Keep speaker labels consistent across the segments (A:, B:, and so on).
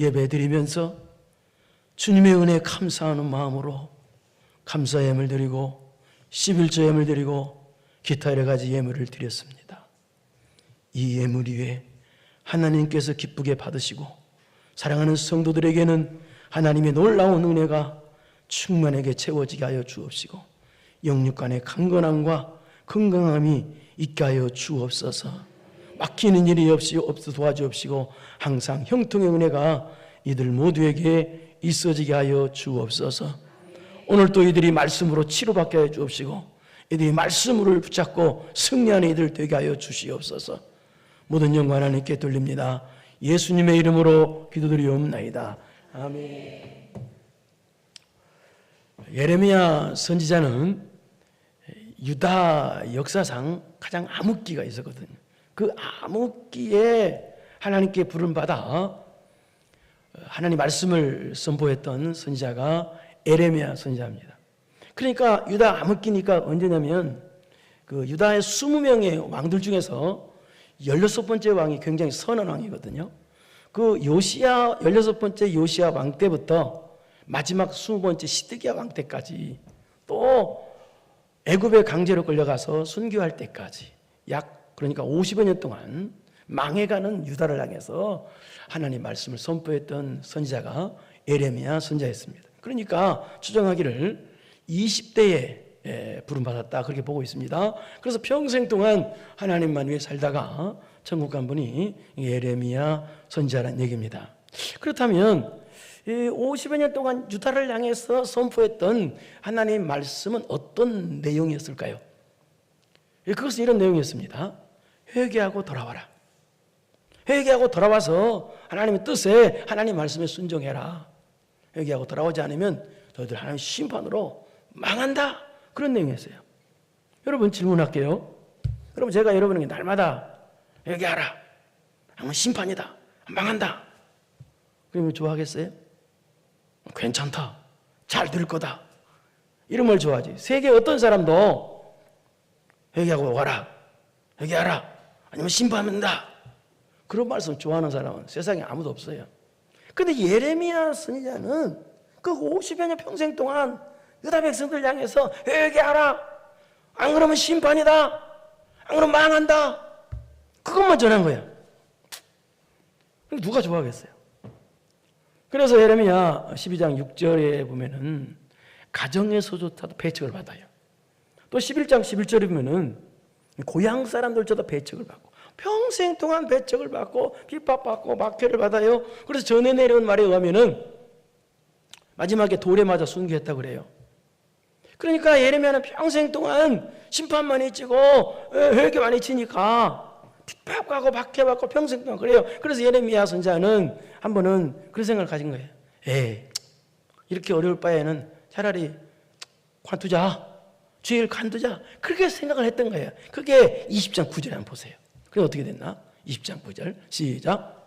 A: 예배드리면서 주님의 은혜에 감사하는 마음으로 감사 예물 드리고 11조 예물 드리고 기타 여러 가지 예물을 드렸습니다. 이 예물 위에 하나님께서 기쁘게 받으시고 사랑하는 성도들에게는 하나님의 놀라운 은혜가 충만하게 채워지게 하여 주옵시고 영육간의 강건함과 건강함이 있게 하여 주옵소서. 막히는 일이 없이 도와주옵시고 항상 형통의 은혜가 이들 모두에게 있어지게 하여 주옵소서. 오늘 또 이들이 말씀으로 치료받게 하여 주옵시고 이들이 말씀을 붙잡고 승리하는 이들 되게 하여 주시옵소서. 모든 영광 하나님께 돌립니다. 예수님의 이름으로 기도드리옵나이다. 아멘. 예레미야 선지자는 유다 역사상 가장 암흑기가 있었거든요. 그 암흑기에 하나님께 부름받아 하나님 말씀을 선포했던 선지자가 예레미야 선지자입니다. 그러니까 유다 암흑기니까 언제냐면 그 유다의 20명의 왕들 중에서 16번째 왕이 굉장히 선한 왕이거든요. 그 요시야 16번째 요시야 왕 때부터 마지막 20번째 시드기야 왕 때까지 또 애굽에 강제로 끌려가서 순교할 때까지 약 그러니까 50여 년 동안 망해가는 유다를 향해서 하나님 말씀을 선포했던 선지자가 예레미야 선지자였습니다. 그러니까 추정하기를 20대에 부름받았다 그렇게 보고 있습니다. 그래서 평생 동안 하나님만 위해 살다가 천국 간 분이 예레미야 선지자라는 얘기입니다. 그렇다면 50여 년 동안 유다를 향해서 선포했던 하나님의 말씀은 어떤 내용이었을까요? 그것은 이런 내용이었습니다. 회개하고 돌아와라. 회개하고 돌아와서 하나님의 뜻에 하나님 말씀에 순종해라. 회개하고 돌아오지 않으면 너희들 하나님 심판으로 망한다. 그런 내용이었어요. 여러분 질문할게요. 여러분 제가 여러분에게 날마다 회개하라. 하면 심판이다. 망한다. 그러면 좋아하겠어요? 괜찮다. 잘 될 거다. 이런 말 좋아하지. 세계 어떤 사람도 회개하고 와라. 회개하라. 아니면 심판한다. 그런 말씀 좋아하는 사람은 세상에 아무도 없어요. 근데 예레미야 선지자는 그 50여 년 평생 동안 유다 백성들 향해서 회개하라. 안 그러면 심판이다. 안 그러면 망한다. 그것만 전한 거예요. 누가 좋아하겠어요? 그래서 예레미야 12장 6절에 보면은 가정에서조차도 배척을 받아요. 또 11장 11절에 보면은 고향 사람들조차도 배척을 받고 평생 동안 배척을 받고 핍박받고 박해를 받아요. 그래서 전해 내려온 말에 의하면은 마지막에 돌에 맞아 순교했다고 그래요. 그러니까 예레미야는 평생 동안 심판만 해치고 회개만 해치니까 핍박하고 박해받고 평생 동안 그래요. 그래서 예레미야 선지자는 한 번은 그런 생각을 가진 거예요. 이렇게 어려울 바에는 차라리 관두자. 죄를 관두자. 그렇게 생각을 했던 거예요. 그게 20장 9절에 한번 보세요. 그게 어떻게 됐나? 20장 9절 시작.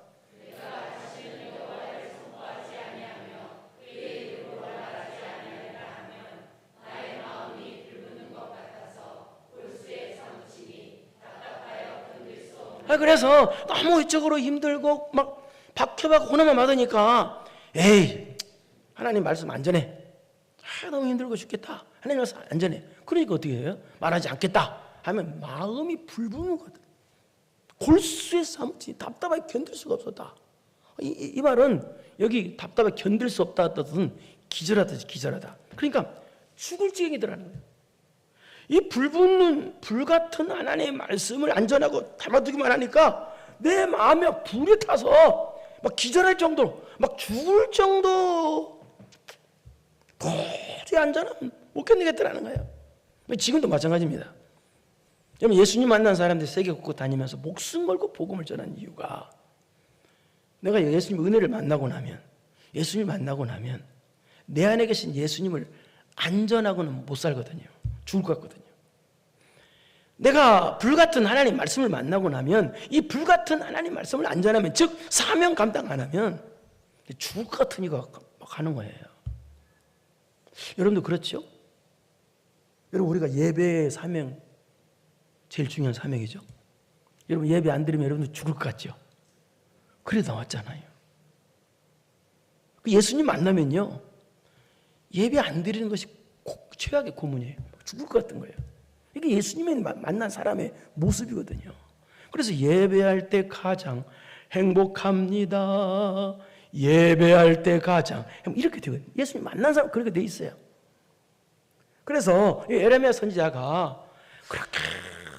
A: 그래서 너무 이쪽으로 힘들고 막 박혀받고 고난만 받으니까 하나님 말씀 안 전해. 너무 힘들고 죽겠다. 하나님 말씀 안 전해. 그러니까 어떻게 해요? 말하지 않겠다 하면 마음이 불붙는 거거든. 골수에 사무치 답답하게 견딜 수가 없었다. 이 말은 여기 답답하게 견딜 수 없다 뜻은 기절하듯이 기절하다. 그러니까 죽을 지경이더라는 거예요. 이 불붙는 불같은 하나님의 말씀을 안전하고 담아두기만 하니까 내 마음에 불이 타서 막 기절할 정도로 막 죽을 정도 도저히 안전하면 못 견디겠다라는 거예요. 지금도 마찬가지입니다. 여러분 예수님 만난 사람들 세계 곳곳 다니면서 목숨 걸고 복음을 전한 이유가 내가 예수님 은혜를 만나고 나면 예수님을 만나고 나면 내 안에 계신 예수님을 안전하고는 못 살거든요. 죽을 것 같거든요. 내가 불같은 하나님 말씀을 만나고 나면 이 불같은 하나님 말씀을 안 전하면 즉 사명 감당 안 하면 죽을 것 같은 이가 막 하는 거예요. 여러분도 그렇죠? 여러분 우리가 예배의 사명 제일 중요한 사명이죠. 여러분 예배 안 드리면 여러분도 죽을 것 같죠? 그래 나왔잖아요. 예수님 만나면요, 예배 안 드리는 것이 최악의 고문이에요. 죽을 것 같은 거예요. 이게 예수님이 만난 사람의 모습이거든요. 그래서 예배할 때 가장 행복합니다. 예배할 때 가장 이렇게 되거든요. 예수님 만난 사람 그렇게 돼 있어요. 그래서 예레미야 선지자가 그렇게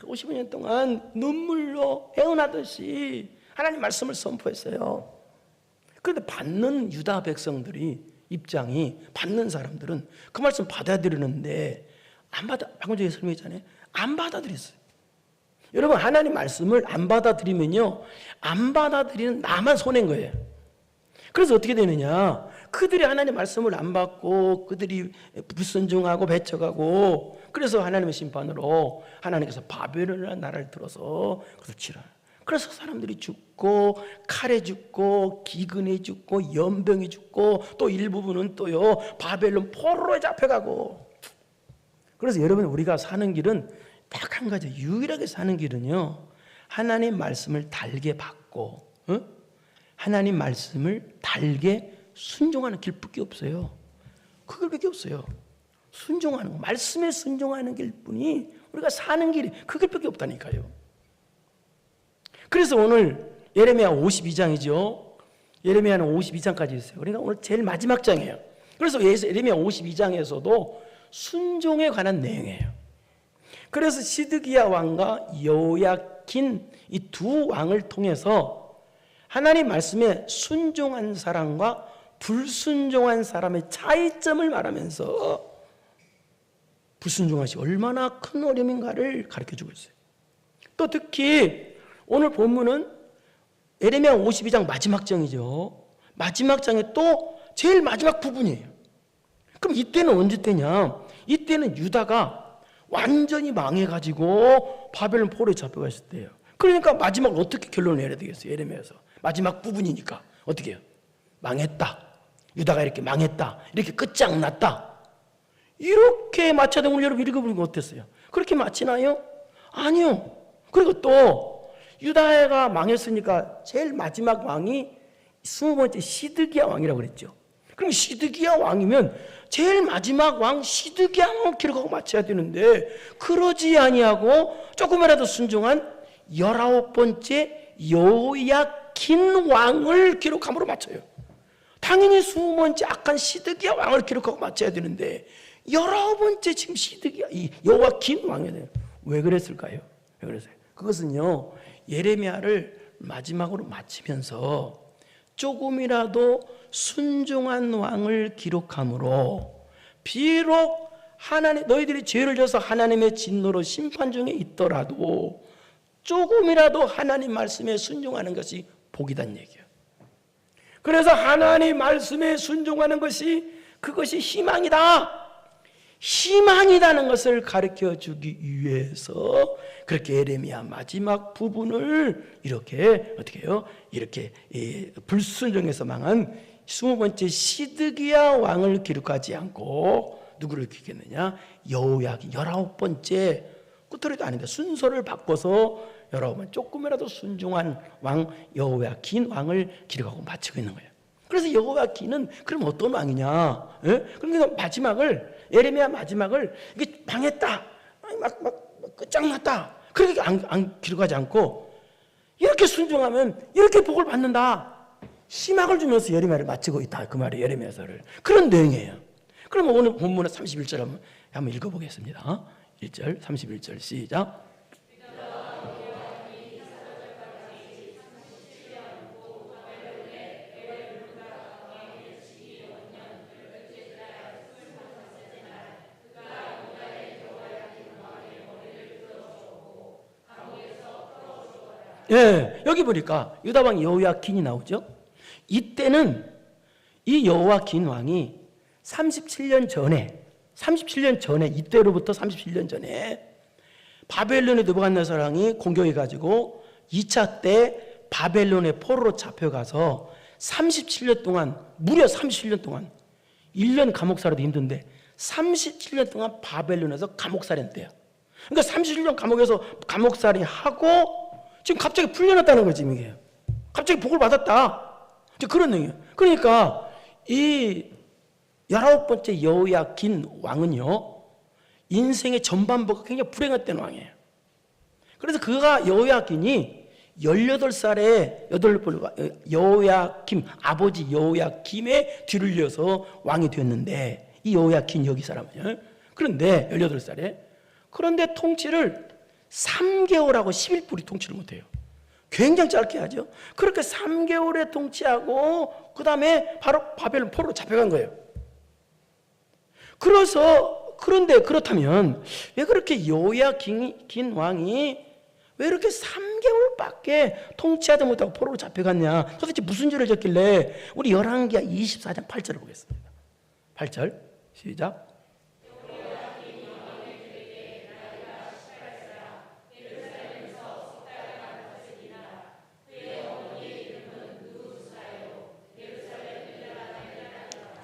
A: 50년 동안 눈물로 애원하듯이 하나님 말씀을 선포했어요. 그런데 받는 유다 백성들이 입장이, 받는 사람들은 그 말씀 받아들이는데 방금 전에 설명했잖아요. 안 받아들였어요. 여러분, 하나님 말씀을 안 받아들이면요, 안 받아들이는 나만 손해인 거예요. 그래서 어떻게 되느냐, 그들이 하나님 말씀을 안 받고 그들이 불순종하고 배척하고, 그래서 하나님의 심판으로 하나님께서 바벨론이라는 나라를 들어서 그것을 치라. 그래서 사람들이 죽고 칼에 죽고 기근에 죽고 연병에 죽고, 또 일부분은 또요 바벨론 포로에 잡혀가고. 그래서 여러분, 우리가 사는 길은 딱 한 가지, 유일하게 사는 길은요, 하나님 말씀을 달게 받고 하나님 말씀을 달게 순종하는 길밖에 없어요. 그 길밖에 없어요. 순종하는 거, 말씀에 순종하는 길뿐이 우리가 사는 길이 그 길밖에 없다니까요. 그래서 오늘 예레미야 52장이죠. 예레미야는 52장까지 있어요. 그러니까 오늘 제일 마지막 장이에요. 그래서 예레미야 52장에서도 순종에 관한 내용이에요. 그래서 시드기야 왕과 여호야킨 이 두 왕을 통해서 하나님 말씀에 순종한 사람과 불순종한 사람의 차이점을 말하면서 불순종한 것이 얼마나 큰 어려움인가를 가르쳐주고 있어요. 또 특히 오늘 본문은 예레미야 52장 마지막 장이죠. 마지막 장에 또 제일 마지막 부분이에요. 그럼 이때는 언제 때냐? 이때는 유다가 완전히 망해가지고 바벨론 포로에 잡혀가 있을 때예요. 그러니까 마지막으로 어떻게 결론을 내려야 되겠어요? 예레미야에서 마지막 부분이니까 어떻게 해요? 망했다, 유다가 이렇게 망했다, 이렇게 끝장났다, 이렇게 마쳐야 되는 걸 여러분 읽어보니까 어땠어요? 그렇게 마치나요? 아니요. 그리고 또 유다가 망했으니까 제일 마지막 왕이 20번째 시드기야 왕이라고 그랬죠. 그럼 시드기야 왕이면 제일 마지막 왕 시드기야 왕을 기록하고 마쳐야 되는데, 그러지 아니하고 조금이라도 순종한 19번째 여호야킨 왕을 기록함으로 마쳐요. 당연히 20번째 악한 시드기야 왕을 기록하고 마쳐야 되는데 19번째 지금 시드기야 이 여호야킨 왕이 돼요. 왜 그랬을까요? 왜 그랬어요? 그것은요, 예레미야를 마지막으로 마치면서 조금이라도 순종한 왕을 기록함으로, 비록 하나님 너희들이 죄를 져서 하나님의 진노로 심판 중에 있더라도 조금이라도 하나님 말씀에 순종하는 것이 복이란 얘기예요. 그래서 하나님 말씀에 순종하는 것이, 그것이 희망이다, 희망이라는 것을 가르쳐주기 위해서 그렇게 예레미야 마지막 부분을 이렇게 어떻게 해요? 이렇게 불순종해서 망한 20번째 시드기야 왕을 기록하지 않고 누구를 기록했느냐? 여호야긴 19번째, 끝소리도 아닌데 순서를 바꿔서 19번 조금이라도 순종한 왕 여호야긴 왕을 기록하고 마치고 있는 거예요. 그래서 여호야긴은 그럼 어떤 왕이냐? 예? 그러니까 마지막을, 예레미야 마지막을 이게 망했다, 막 끝장났다, 그렇게 안 기록하지 않고 이렇게 순종하면 이렇게 복을 받는다, 희망을 주면서 예레미야를 마치고 있다, 그 말이 예레미야서를. 그런 내용이에요. 그러면 오늘 본문의 31절 한번 읽어보겠습니다. 1절 31절 시작. 예, 여기 보니까 유다왕 여호야긴이 나오죠. 이때는 이 여호야긴 왕이 37년 전에 이때로부터 37년 전에 바벨론의 느부갓네살 왕이 공격해가지고 2차 때 바벨론의 포로로 잡혀가서 37년 동안, 무려 37년 동안, 1년 감옥살이도 힘든데 37년 동안 바벨론에서 감옥살이 했대요. 그러니까 37년 감옥에서 감옥살이 하고 지금 갑자기 풀려났다는 거지, 이게. 갑자기 복을 받았다, 그런 얘기예요. 그러니까 이 19번째 여호야긴 왕은요, 인생의 전반부가 굉장히 불행했던 왕이에요. 그래서 그가 여호야긴이 18살에 여호야김, 아버지 여호야김의 뒤를 이어서 왕이 되었는데, 이 여호야긴 여기 사람이에요. 그런데 18살에, 그런데 통치를 3개월하고 11불이 통치를 못해요. 굉장히 짧게 하죠. 그렇게 3개월에 통치하고 그 다음에 바로 바벨론 포로로 잡혀간 거예요. 그런데 그렇다면 왜 그렇게 여호야긴 왕이 왜 이렇게 3개월밖에 통치하지 못하고 포로로 잡혀갔냐? 도대체 무슨 죄를 졌길래? 우리 열왕기하 24장 8절을 보겠습니다. 8절 시작.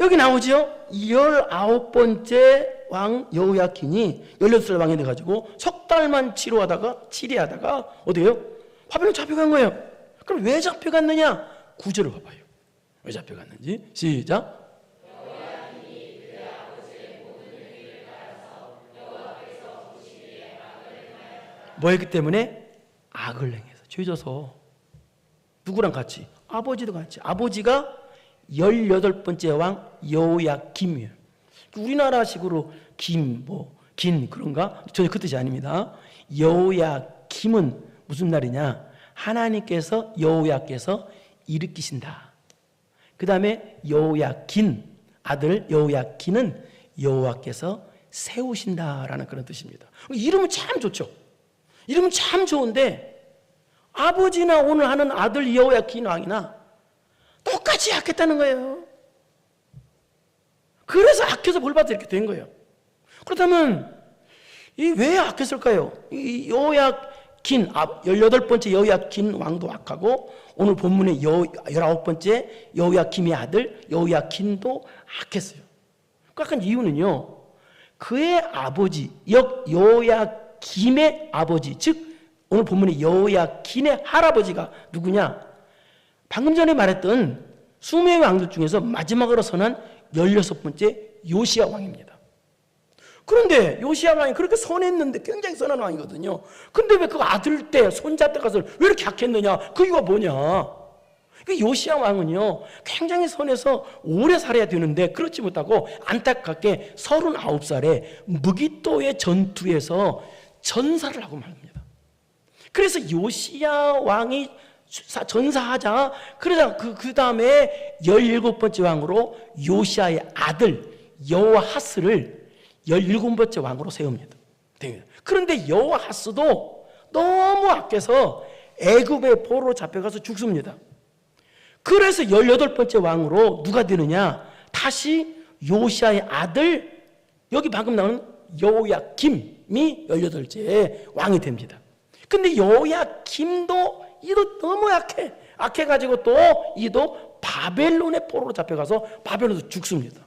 A: 여기 나오죠. 19번째 왕 여호야긴이 18살 왕이 돼가지고 석 달만 치리하다가 어디에요? 바벨론 잡혀간 거예요. 그럼 왜 잡혀갔느냐? 9절을 봐봐요. 왜 잡혀갔는지 시작. 뭐 했기 때문에? 악을 행해서, 죄져서. 누구랑 같이? 아버지도 같이. 아버지가 18번째 왕 여호야김이에요. 우리나라식으로 김, 긴 그런가? 전혀 그 뜻이 아닙니다. 여호야김은 무슨 말이냐? 하나님께서, 여호야께서 일으키신다. 그 다음에 여호야긴, 아들 여호야긴은 여호와께서 세우신다라는 그런 뜻입니다. 이름은 참 좋죠. 이름은 참 좋은데 아버지나 오늘 하는 아들 여호야긴 왕이나 똑같이 악했다는 거예요. 그래서 악해서 벌받아 이렇게 된 거예요. 그렇다면 왜 악했을까요? 이 여호야긴, 18번째 여호야긴 왕도 악하고 오늘 본문의 19번째 여호야김의 아들 여호야긴도 악했어요. 악한 이유는요, 그의 아버지, 여호야김의 아버지, 즉 오늘 본문의 여호야긴의 할아버지가 누구냐? 방금 전에 말했던 20명의 왕들 중에서 마지막으로 선한 16번째 요시야 왕입니다. 그런데 요시야 왕이 그렇게 선했는데 굉장히 선한 왕이거든요. 근데 왜 그 아들 때, 손자 때 가서 왜 이렇게 약했느냐? 그 이유가 뭐냐? 요시야 왕은요, 굉장히 선해서 오래 살아야 되는데 그렇지 못하고 안타깝게 39살에 무기또의 전투에서 전사를 하고 말합니다. 그래서 요시야 왕이 전사하자, 그러자 그 다음에 17번째 왕으로 요시야의 아들 여호아하스를 17번째 왕으로 세웁니다. 그런데 여호아하스도 너무 악해서 애굽의 포로로 잡혀가서 죽습니다. 그래서 18번째 왕으로 누가 되느냐? 다시 요시야의 아들, 여기 방금 나오는 여호야김이 18째 왕이 됩니다. 근데 여호야김도 이도 너무 악해가지고 또 이도 바벨론의 포로로 잡혀가서 바벨론에서 죽습니다.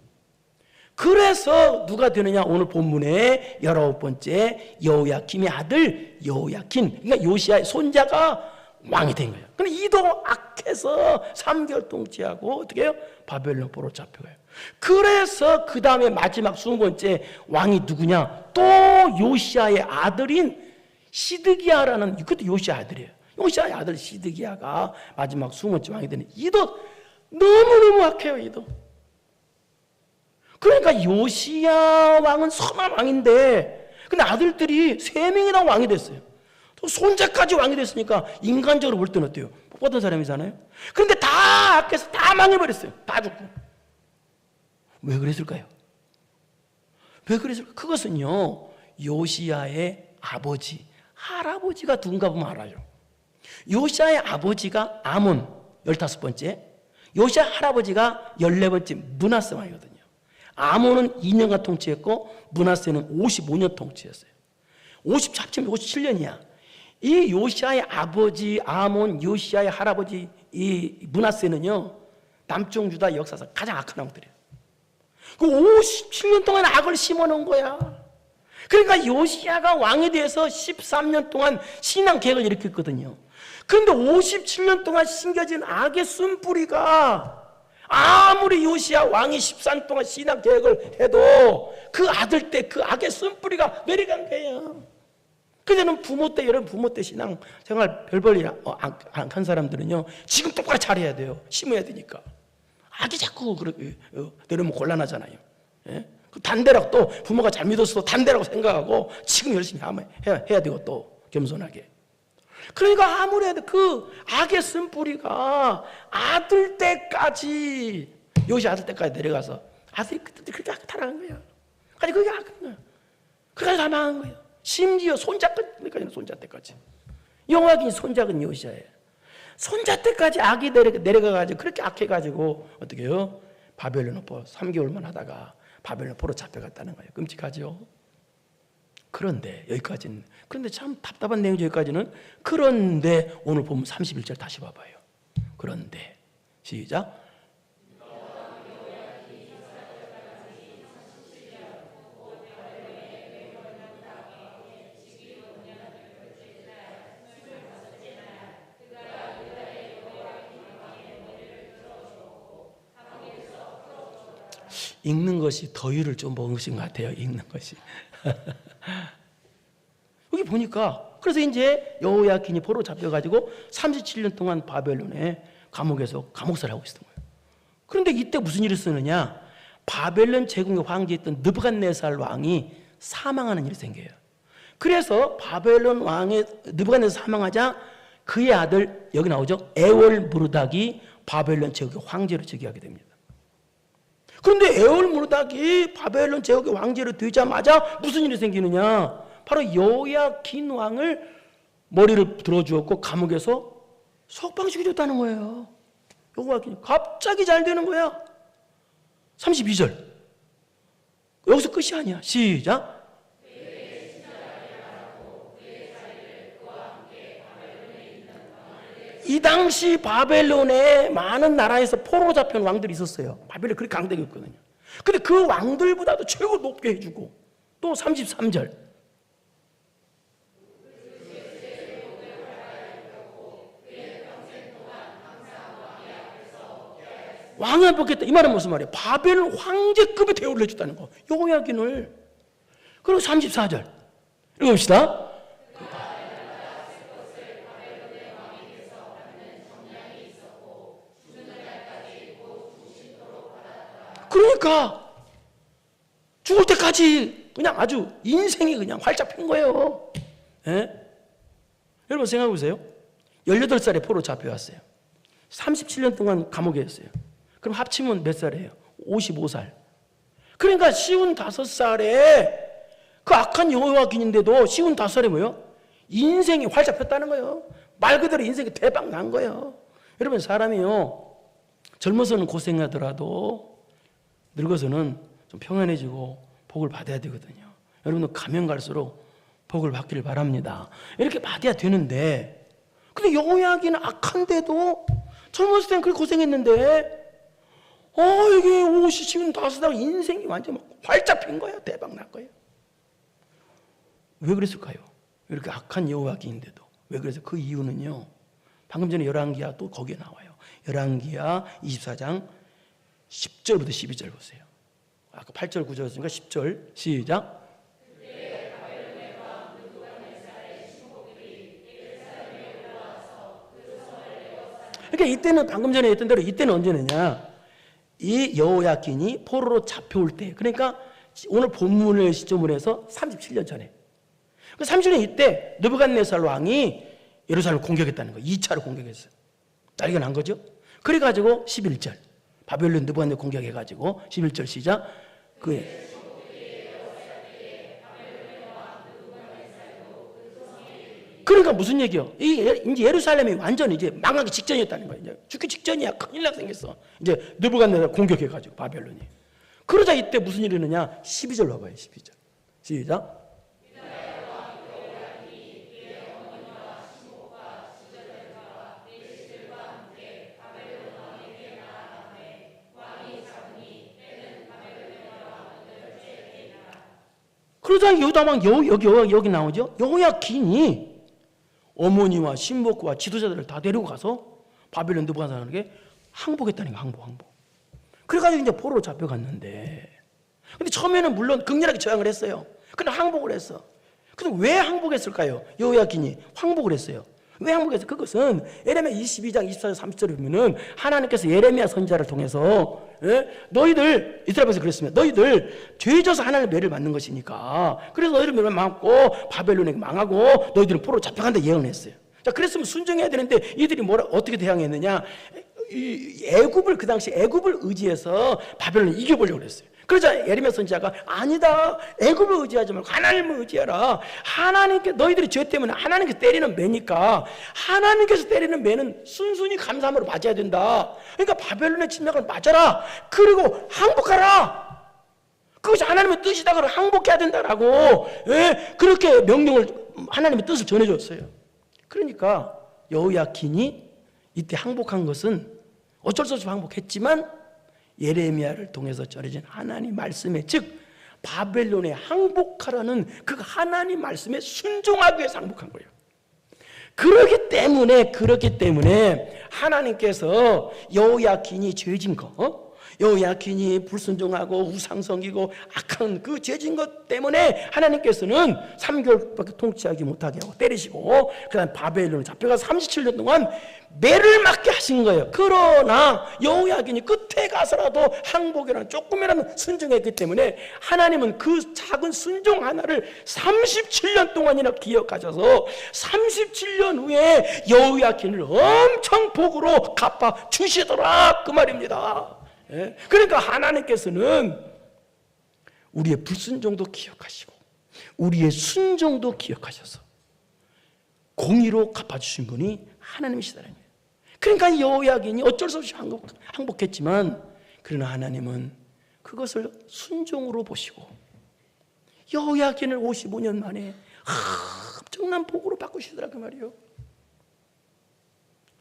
A: 그래서 누가 되느냐? 오늘 본문의 19번째 여호야김의 아들 여호야긴, 그러니까 요시야의 손자가 왕이 된 거예요. 근데 이도 악해서 3개월 통치하고 어떻게 해요? 바벨론 포로로 잡혀가요. 그래서 그 다음에 마지막 20번째 왕이 누구냐? 또 요시야의 아들인 시드기야라는, 그것도 요시야 아들이에요. 요시야의 아들 시드기야가 마지막 20번째 왕이 되는, 이도 너무너무 악해요. 이도. 그러니까 요시야 왕은 선한 왕인데 근데 아들들이 3명이 다 왕이 됐어요. 또 손자까지 왕이 됐으니까 인간적으로 볼 때는 어때요? 뽑았던 사람이잖아요. 그런데 다 악해서 다 망해버렸어요. 다 죽고. 왜 그랬을까요? 왜 그랬을까요? 그것은요, 요시야의 아버지, 할아버지가 누군가 보면 알아요. 요시야의 아버지가 아몬 15번째, 요시야 할아버지가 14번째 므낫세 왕이거든요. 아몬은 2년간 통치했고 므낫세는 55년 통치했어요. 57년이야. 이 요시야의 아버지 아몬, 요시야의 할아버지 이 므낫세는요, 남쪽 유다 역사상 가장 악한 왕들이에요. 그 57년 동안 악을 심어놓은 거야. 그러니까 요시야가 왕에 대해서 13년 동안 신앙 개혁을 일으켰거든요. 그런데 57년 동안 심겨진 악의 쓴뿌리가 아무 아무리 요시야 왕이 13년 동안 신앙 계획을 해도 그 아들 때 그 악의 쓴뿌리가 내려간 거예요. 그때는 부모 때, 여러분 부모 때 신앙 생활 별볼일 안 한 사람들은요, 지금 똑바로 잘해야 돼요. 심어야 되니까. 악이 자꾸 그렇게 내려오면 곤란하잖아요. 예? 단대라고, 또 부모가 잘 믿었어도 단대라고 생각하고 지금 열심히 해야 되고, 또 겸손하게. 그러니까 아무래도 그 악의 쓴뿌리가 아들 때까지, 요시 아들 때까지 내려가서 아들이 그때 그렇게 타락한 거야. 아니 그게 악한 거야. 그래서 다 망한 거예요. 심지어 손자 때까지는, 손자 때까지. 여호야긴 손자는 요시야예요. 손자 때까지 악이 내려가가지고 그렇게 악해가지고 어떻게 해요? 바벨론 포로 3개월만 하다가 바벨론 포로 잡혀갔다는 거예요. 끔찍하죠. 그런데 여기까지는, 그런데 참 답답한 내용이 여기까지는. 그런데 오늘 보면 31절 다시 봐봐요. 그런데 시작. 읽는 것이 더위를 좀 먹으신 것 같아요. 읽는 것이. 여기 보니까 그래서 이제 여호야긴이 포로 잡혀가지고 37년 동안 바벨론의 감옥에서 감옥살이를 하고 있었던 거예요. 그런데 이때 무슨 일이 있었느냐? 바벨론 제국의 황제였던 느부갓네살 왕이 사망하는 일이 생겨요. 그래서 바벨론 왕의 느부갓네살 사망하자 그의 아들, 여기 나오죠, 에월무르닥이 바벨론 제국의 황제로 즉위하게 됩니다. 그런데 에월무르닥이 바벨론 제국의 왕제로 되자마자 무슨 일이 생기느냐? 바로 여호야긴 왕을 머리를 들어주었고 감옥에서 석방시켜줬다는 거예요. 여호야긴이 갑자기 잘 되는 거야. 32절. 여기서 끝이 아니야. 시작. 이 당시 바벨론에 많은 나라에서 포로로 잡혀온 왕들이 있었어요. 바벨론이 그렇게 강대국이었거든요. 근데 그 왕들보다도 최고 높게 해주고, 또 33절. 왕을 뽑겠다. 이 말은 무슨 말이에요? 바벨론 황제급의 대우를 해줬다는 거. 여호야긴을. 그리고 34절. 읽어봅시다. 그러니까 죽을 때까지 그냥 아주 인생이 그냥 활짝 핀 거예요. 예? 여러분 생각해 보세요. 18살에 포로 잡혀왔어요. 37년 동안 감옥에 있어요. 그럼 합치면 몇 살이에요? 55살. 그러니까 55살에 그 악한 여호야긴인데도 55살에 뭐예요? 인생이 활짝 폈다는 거예요. 말 그대로 인생이 대박 난 거예요. 여러분 사람이요, 젊어서는 고생하더라도 늙어서는 좀 평안해지고 복을 받아야 되거든요. 여러분은 가면 갈수록 복을 받기를 바랍니다. 이렇게 받아야 되는데, 근데 여호야긴은 악한데도 젊었을 땐 그렇게 고생했는데, 이게 55살 인생이 완전 막 활짝 핀 거예요. 대박 난 거예요. 왜 그랬을까요? 이렇게 악한 여호야긴인데도. 왜 그래서? 그 이유는요, 방금 전에 열왕기야 또 거기에 나와요. 열왕기야 24장 10절부터 12절 보세요. 아까 8절 9절이었으니까 10절 시작. 그러니까 이때는 방금 전에 했던 대로, 이때는 언제느냐? 이 여호야긴이 포로로 잡혀올 때, 그러니까 오늘 본문을 시점으로 해서 37년 전에. 그 37년 이때 느부갓네살 왕이 예루살렘을 공격했다는 거예요. 2차로 공격했어요. 난리가 난 거죠. 그래가지고 11절. 바벨론 느부갓네살 공격해가지고 11절 시작. 그러니까 무슨 얘기요? 이제 예루살렘이 완전히 이제 망하기 직전이었다는 거예요. 이제 죽기 직전이야. 큰일 날 생겼어. 이제 느부갓네살 공격해가지고 바벨론이. 그러자 이때 무슨 일이 있느냐? 12절 봐봐요. 12절. 시작. 그러자 유다왕 여기 나오죠. 여호야긴이 어머니와 신복과 지도자들을 다 데리고 가서 바벨론 느부갓네살에게 항복했다는 거예요. 항복. 그래가지고 그래가지고 이제 포로로 잡혀갔는데, 근데 처음에는 물론 극렬하게 저항을 했어요. 근데 항복을 했어. 근데 왜 항복했을까요? 여호야긴이 항복을 했어요. 왜 항복했어요? 그것은 예레미야 22장 24절 30절에 보면은 하나님께서 예레미야 선지자를 통해서 너희들, 이스라엘에서 그랬습니다. 너희들 죄져서 하나님의 매를 맞는 것이니까, 그래서 너희들 매를 맞고 바벨론에게 망하고 너희들은 포로로 잡혀간다 예언을 했어요. 자, 그랬으면 순종해야 되는데 이들이 어떻게 대항했느냐? 애굽을, 그 당시 애굽을 의지해서 바벨론을 이겨보려고 했어요. 그러자 예레미야 선지자가 아니다, 애굽을 의지하지 말고 하나님을 의지하라. 하나님께, 너희들이 죄 때문에 하나님께서 때리는 매니까 하나님께서 때리는 매는 순순히 감사함으로 맞아야 된다. 그러니까 바벨론의 침략을 맞아라. 그리고 항복하라. 그것이 하나님의 뜻이다. 그러고 항복해야 된다라고 그렇게 명령을, 하나님의 뜻을 전해줬어요. 그러니까 여호야킨이 이때 항복한 것은 어쩔 수 없이 항복했지만 예레미야를 통해서 전해진 하나님 말씀에, 즉 바벨론에 항복하라는 그 하나님 말씀에 순종하기 위해서 항복한 거예요. 그렇기 때문에 하나님께서 여호야킨이 죄진 거, 여호야킨이 불순종하고 우상성기고 악한 그 죄진 것 때문에 하나님께서는 3개월밖에 통치하지 못하게 하고 때리시고, 그 다음 바벨론에 잡혀가서 37년 동안 매를 맞게 하신 거예요. 그러나 여호야긴이 끝에 가서라도 항복이라는 조금이라도 순종했기 때문에 하나님은 그 작은 순종 하나를 37년 동안이나 기억하셔서 37년 후에 여호야긴을 엄청 복으로 갚아 주시더라, 그 말입니다. 그러니까 하나님께서는 우리의 불순종도 기억하시고 우리의 순종도 기억하셔서 공의로 갚아주신 분이 하나님이시다는 거예요. 그러니까 여호야긴이 어쩔 수 없이 항복했지만, 그러나 하나님은 그것을 순종으로 보시고 여호야긴을 55년 만에 엄청난 복으로 바꾸시더라, 그 말이에요.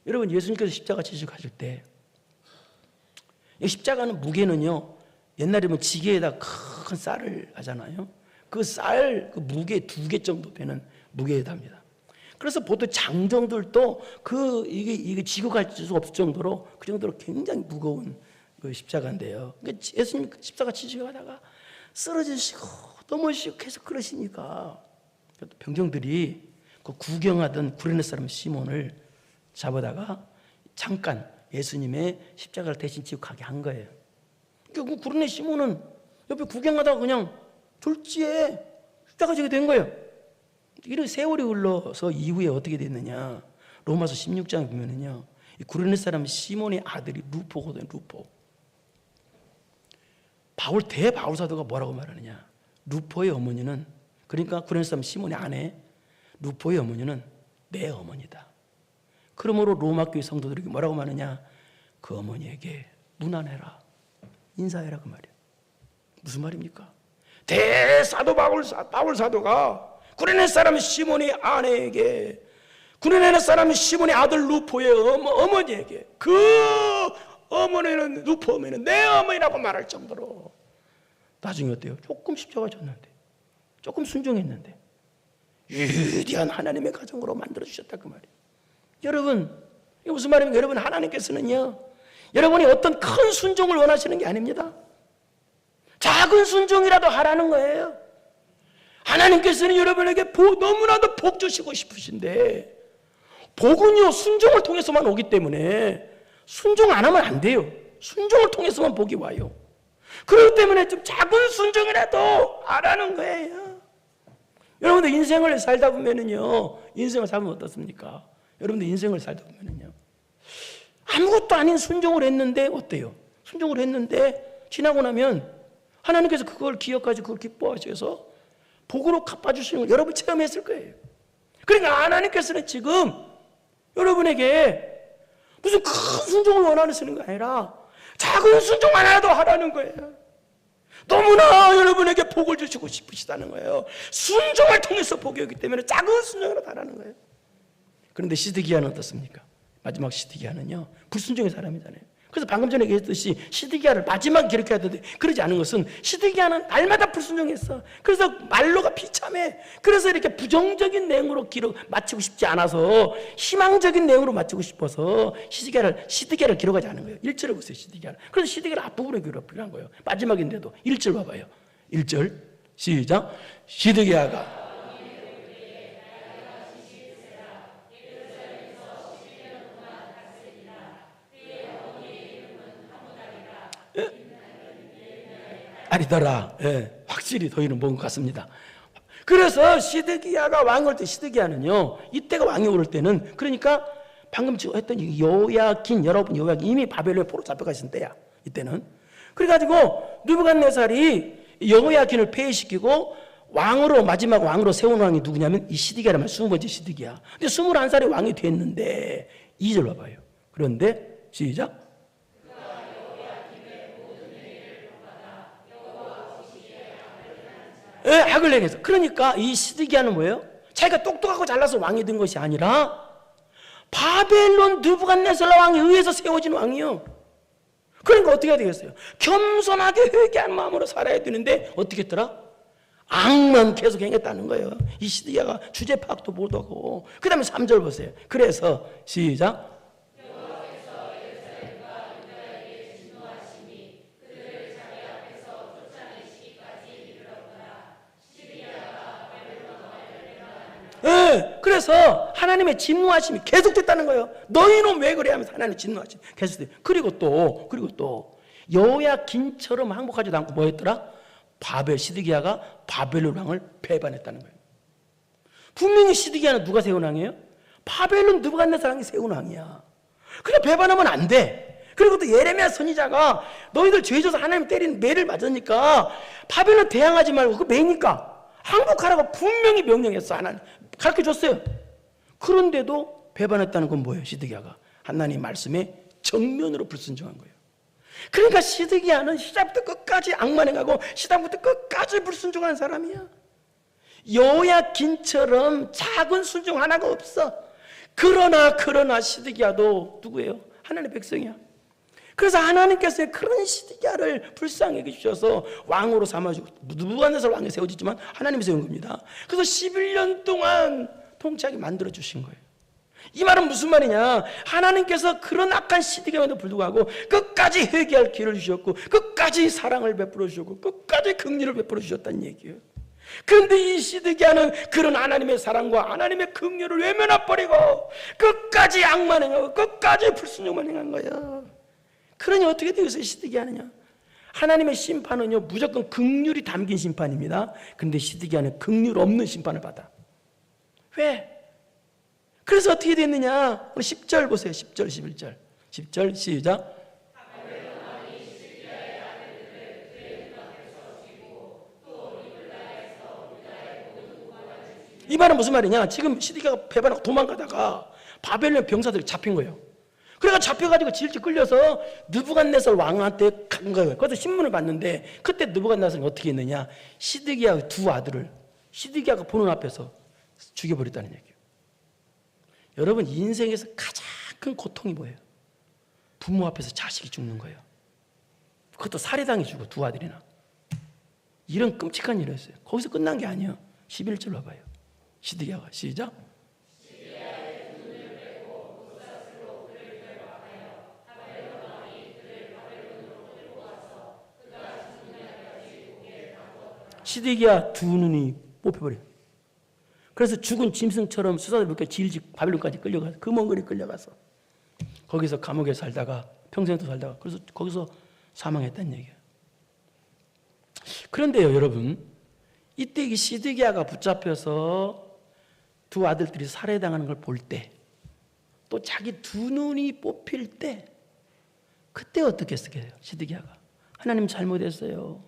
A: 여러분, 예수님께서 십자가 지시고 가실 때 십자가는 무게는요, 옛날에는 지게에다 큰 쌀을 하잖아요. 그 쌀, 그 무게 2개 정도 되는 무게에 답니다. 그래서 보통 장정들도 이게 지고 갈 수 없을 정도로, 그 정도로 굉장히 무거운 그 십자가인데요. 그러니까 예수님 십자가 지시고 가다가 쓰러지시고 넘어지시고 계속 그러시니까 병정들이 그 구경하던 구레네 사람 시몬을 잡아다가 잠깐 예수님의 십자가를 대신 지고 가게 한 거예요. 그러니까 그 구레네 시몬은 옆에 구경하다가 그냥 졸지에 십자가 지게 된 거예요. 이런 세월이 흘러서 이후에 어떻게 됐느냐? 로마서 16장에 보면은요, 이 구레네 사람 시몬의 아들이 루포거든요, 루포. 대바울 사도가 뭐라고 말하느냐? 루포의 어머니는, 그러니까 구레네 사람 시몬의 아내 루포의 어머니는 내 어머니다. 그러므로 로마 교회 성도들에게 뭐라고 말하느냐? 그 어머니에게 문안해라, 인사해라, 그 말이에요. 무슨 말입니까? 대사도 바울 사도가 구레네 사람 시몬의 아내에게, 구레네 사람 시몬의 아들 루포의 어머니에게, 그 어머니는, 루포 어머니는 내 어머니라고 말할 정도로 나중에 어때요? 조금 십자가 졌는데, 조금 순종했는데 위대한 하나님의 가정으로 만들어주셨다, 그 말이에요. 여러분, 이게 무슨 말입니까? 여러분, 하나님께서는요, 여러분이 어떤 큰 순종을 원하시는 게 아닙니다. 작은 순종이라도 하라는 거예요. 하나님께서는 여러분에게 너무나도 복 주시고 싶으신데, 복은요 순종을 통해서만 오기 때문에 순종 안 하면 안 돼요. 순종을 통해서만 복이 와요. 그렇기 때문에 좀 작은 순종이라도 하라는 거예요. 여러분들 인생을 살다 보면은요, 인생을 살면 어떻습니까? 여러분들 인생을 살다 보면은요, 아무것도 아닌 순종을 했는데 어때요? 순종을 했는데 지나고 나면 하나님께서 그걸 기억하시고 그걸 기뻐하셔서 복으로 갚아주시는 걸 여러분 체험했을 거예요. 그러니까 하나님께서는 지금 여러분에게 무슨 큰 순종을 원하시는 게 아니라 작은 순종 하나라도 하라는 거예요. 너무나 여러분에게 복을 주시고 싶으시다는 거예요. 순종을 통해서 복이 오기 때문에 작은 순종이라도 하라는 거예요. 그런데 시드기야는 어떻습니까? 마지막 시드기야는요, 불순종의 사람이잖아요. 그래서 방금 전에 얘기했듯이 시드기야를 마지막에 기록해야 되는데 그러지 않은 것은 시드기야는 날마다 불순종했어. 그래서 말로가 비참해. 그래서 이렇게 부정적인 내용으로 마치고 싶지 않아서 희망적인 내용으로 마치고 싶어서 시드기야를 기록하지 않은 거예요. 1절을 보세요. 시드기야를. 그래서 시드기야를 앞부분에 기록한 거예요. 마지막인데도 1절 봐봐요. 1절 시작. 시드기야가 아니더라. 예, 확실히 더이는 본 것 같습니다. 그래서 시드기야가 왕이 올 때, 시드기야는요, 이때가 왕이 오를 때는, 그러니까 방금 했던 요야긴, 여러분 요야긴 이미 바벨론에 포로 잡혀가 있을 때야. 이때는. 그래가지고 느부갓네살이 여호야긴을 폐위시키고 왕으로, 마지막 왕으로 세운 왕이 누구냐면 이 시드기야라면 20번째 시드기야. 근데 21살에 왕이 됐는데 2절 봐봐요. 그런데 시작. 예, 학을 내겠어. 그러니까 이 시드기야는 뭐예요? 자기가 똑똑하고 잘나서 왕이 된 것이 아니라 바벨론 느부갓네살 왕에 의해서 세워진 왕이요. 그러니까 어떻게 해야 되겠어요? 겸손하게 회개하는 마음으로 살아야 되는데 어떻게 했더라? 악만 계속 행했다는 거예요. 이 시드기야가 주제 파악도 못하고. 그 다음에 3절 보세요. 그래서 시작. 네, 그래서 하나님의 진노하심이 계속됐다는 거예요. 너희는 왜 그래 하면서 하나님의 진노하심이 계속돼. 그리고 또 여호야긴처럼 항복하지도 않고 뭐였더라? 시드기야가 바벨론 왕을 배반했다는 거예요. 분명히 시드기야는 누가 세운 왕이에요? 바벨론 느부갓네살 왕이 세운 왕이야. 그래 배반하면 안 돼. 그리고 또 예레미야 선지자가 너희들 죄져서 하나님 때리는 매를 맞으니까 바벨론 대항하지 말고 그 매니까 항복하라고 분명히 명령했어. 하나님 가르쳐줬어요. 그런데도 배반했다는 건 뭐예요? 시드기야가 하나님 말씀에 정면으로 불순종한 거예요. 그러니까 시드기야는 시작부터 끝까지 악만행하고 시작부터 끝까지 불순종하는 사람이야. 여호야긴처럼 작은 순종 하나가 없어. 그러나 시드기야도 누구예요? 하나님의 백성이야. 그래서 하나님께서 그런 시드기야를 불쌍히 여기주셔서 왕으로 삼아주고 느부갓네살 왕이 세워지지만 하나님이 세운 겁니다. 그래서 11년 동안 통치하게 만들어주신 거예요. 이 말은 무슨 말이냐? 하나님께서 그런 악한 시드기야에도 불구하고 끝까지 회개할 기회를 주셨고 끝까지 사랑을 베풀어 주셨고 끝까지 긍휼을 베풀어 주셨다는 얘기예요. 그런데 이 시드기야는 그런 하나님의 사랑과 하나님의 긍휼을 외면해버리고 끝까지 악만 행하고 끝까지 불순종만 행한 거야. 그러니 어떻게 되겠어요? 시드기야는요. 하나님의 심판은요 무조건 긍휼이 담긴 심판입니다. 그런데 시드기야는 긍휼 없는 심판을 받아. 왜? 그래서 어떻게 됐느냐? 우리 10절 보세요. 10절 11절 10절 시작. 이 말은 무슨 말이냐? 지금 시드기야가 배반하고 도망가다가 바벨론 병사들이 잡힌 거예요. 그래가 잡혀가지고 질질 끌려서 느부갓네살 왕한테 간 거예요. 거기서 신문을 봤는데 그때 느부갓네살이 어떻게 했느냐? 시드기야의 두 아들을 시드기야가 보는 앞에서 죽여버렸다는 얘기예요. 여러분 인생에서 가장 큰 고통이 뭐예요? 부모 앞에서 자식이 죽는 거예요. 그것도 살해당해 주고 두 아들이나. 이런 끔찍한 일을 했어요. 거기서 끝난 게 아니에요. 11절 봐봐요. 시드기야가 시작. 시드기야 두 눈이 뽑혀버려요. 그래서 죽은 짐승처럼 수사들 그렇게 질질 바빌론까지 끌려가서 그 먼 거리 끌려가서 거기서 감옥에 살다가 평생도 살다가 그래서 거기서 사망했다는 얘기예요. 그런데요 여러분 이때 이 시드기야가 붙잡혀서 두 아들들이 살해당하는 걸 볼 때 또 자기 두 눈이 뽑힐 때 그때 어떻게 했을까요? 시드기야가 하나님 잘못했어요.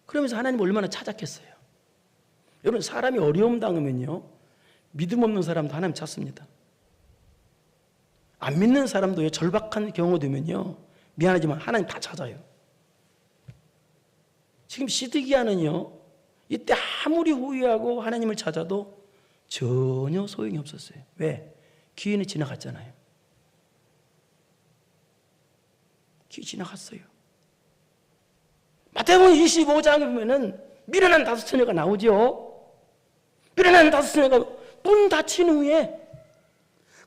A: 그러면서 하나님 얼마나 찾았겠어요. 여러분 사람이 어려움 당하면요 믿음 없는 사람도 하나님 찾습니다. 안 믿는 사람도 절박한 경우 되면요 미안하지만 하나님 다 찾아요. 지금 시드기야는요 이때 아무리 후회하고 하나님을 찾아도 전혀 소용이 없었어요. 왜? 기회는 지나갔잖아요. 지나갔어요. 마태복음 25장에 보면은 미련한 5처녀가 나오죠. 미련한 5처녀가 문 닫힌 후에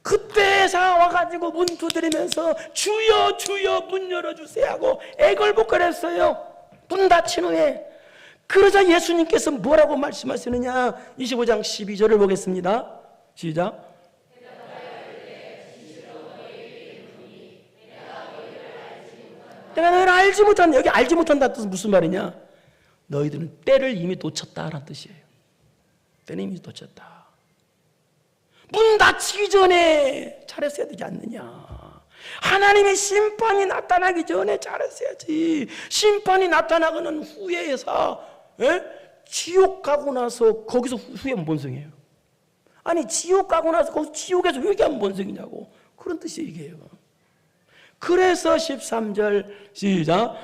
A: 그때 와가지고 문 두드리면서 주여 주여 문 열어주세요 하고 애걸복걸했어요. 문 닫힌 후에. 그러자 예수님께서 뭐라고 말씀하시느냐, 25장 12절을 보겠습니다. 시작. 내가 너희를 알지 못한다. 여기 알지 못한다 뜻은 무슨 말이냐, 너희들은 때를 이미 놓쳤다라는 뜻이에요. 때는 이미 놓쳤다. 문 닫히기 전에 잘했어야 되지 않느냐. 하나님의 심판이 나타나기 전에 잘했어야지. 심판이 나타나고는 후회해서 지옥 가고 나서 거기서 후회하면 뭔 소용이에요? 아니 지옥 가고 나서 거기서 지옥에서 회개하면 뭔 소용이냐고. 그런 뜻이 이게요. 그래서 13절 시작.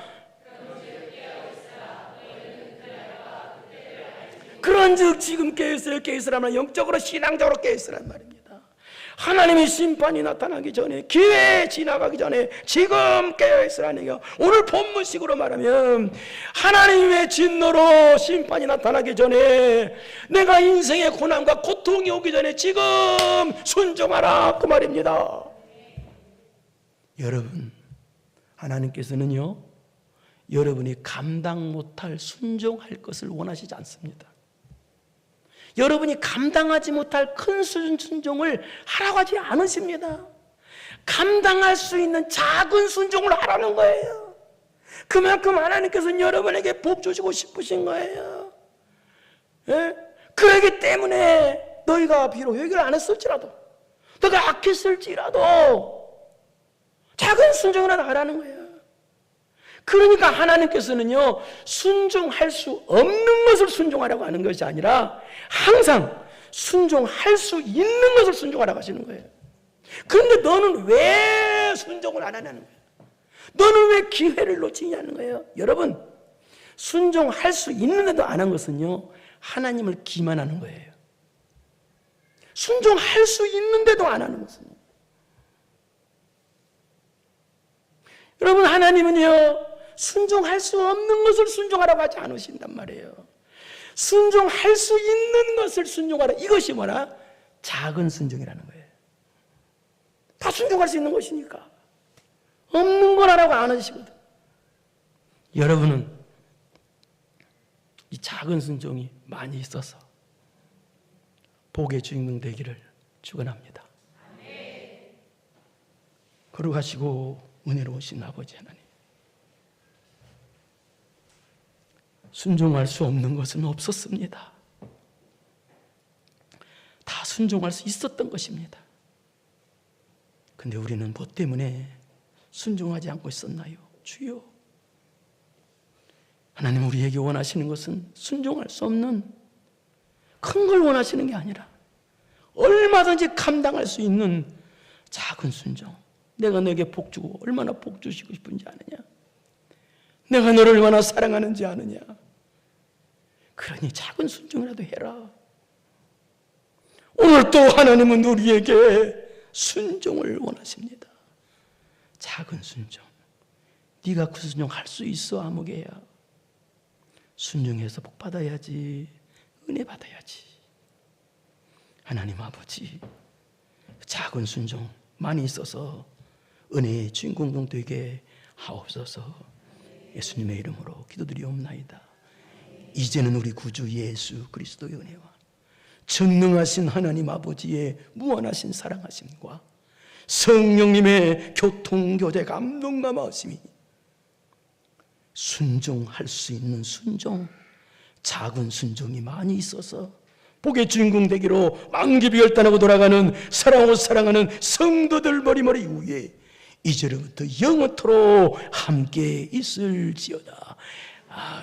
A: 그런즉 지금 깨어있으라. 깨어있으라면 영적으로 신앙적으로 깨어있으란 말입니다. 하나님의 심판이 나타나기 전에, 기회 지나가기 전에 지금 깨어있으라는 얘기예요. 오늘 본문식으로 말하면 하나님의 진노로 심판이 나타나기 전에, 내가 인생의 고난과 고통이 오기 전에 지금 순종하라 그 말입니다. 여러분, 하나님께서는요 여러분이 감당 못할 순종할 것을 원하시지 않습니다. 여러분이 감당하지 못할 큰 순종을 하라고 하지 않으십니다. 감당할 수 있는 작은 순종을 하라는 거예요. 그만큼 하나님께서는 여러분에게 복 주시고 싶으신 거예요. 예? 그러기 때문에 너희가 비록 회개를 안 했을지라도, 너가 악했을지라도 작은 순종을 하라는 거예요. 그러니까 하나님께서는요 순종할 수 없는 것을 순종하라고 하는 것이 아니라 항상 순종할 수 있는 것을 순종하라고 하시는 거예요. 그런데 너는 왜 순종을 안 하냐는 거예요. 너는 왜 기회를 놓치냐는 거예요. 여러분, 순종할 수 있는데도 안 한 것은요 하나님을 기만하는 거예요. 순종할 수 있는데도 안 하는 것은요, 여러분, 하나님은요 순종할 수 없는 것을 순종하라고 하지 않으신단 말이에요. 순종할 수 있는 것을 순종하라. 이것이 뭐라? 작은 순종이라는 거예요. 다 순종할 수 있는 것이니까. 없는 걸 하라고 안 하시거든. 여러분은 이 작은 순종이 많이 있어서 복의 주인공 되기를 축원합니다. 거룩하시고 은혜로우신 아버지 하나님, 순종할 수 없는 것은 없었습니다. 다 순종할 수 있었던 것입니다. 근데 우리는 뭐 때문에 순종하지 않고 있었나요? 주여, 하나님 우리에게 원하시는 것은 순종할 수 없는 큰 걸 원하시는 게 아니라 얼마든지 감당할 수 있는 작은 순종. 내가 너에게 복 주고 얼마나 복 주시고 싶은지 아느냐? 내가 너를 얼마나 사랑하는지 아느냐? 그러니 작은 순종이라도 해라. 오늘 또 하나님은 우리에게 순종을 원하십니다. 작은 순종. 네가 그 순종 할 수 있어 아무개야. 순종해서 복 받아야지, 은혜 받아야지. 하나님 아버지, 작은 순종 많이 있어서 은혜의 주인공 되게 하옵소서. 예수님의 이름으로 기도드리옵나이다. 이제는 우리 구주 예수 그리스도의 은혜와 전능하신 하나님 아버지의 무한하신 사랑하심과 성령님의 교통교제 감동감하심이 순종할 수 있는 순종, 작은 순종이 많이 있어서 복의 주인공 되기로 만기비열단하고 돌아가는 사랑하고 사랑하는 성도들 머리머리 위에 이제로부터 영원토록 함께 있을지어다.